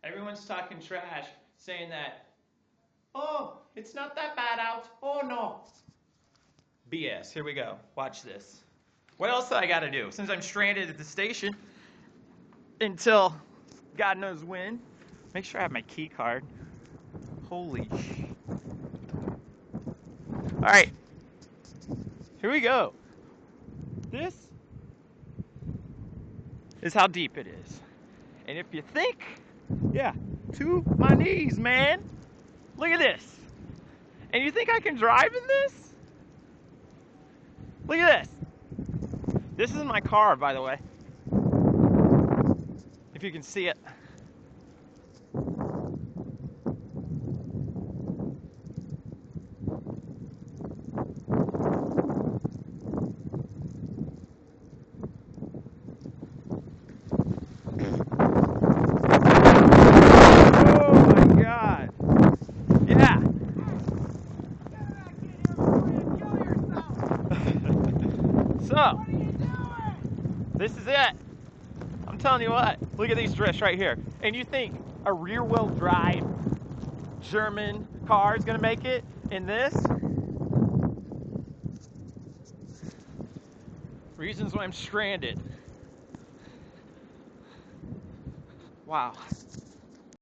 Everyone's talking trash, saying that, oh, it's not that bad out. Oh, no. BS. Here we go. Watch this. What else do I got to do? Since I'm stranded at the station until God knows when. Make sure I have my key card. Holy sh. All right. Here we go. This is how deep it is. And if you think, yeah, to my knees, man. Look at this. And you think I can drive in this? Look at this. This is my car, by the way. If you can see it. So, this is it. I'm telling you what, look at these drifts right here. And you think a rear-wheel drive German car is gonna make it in this? Reasons why I'm stranded. Wow.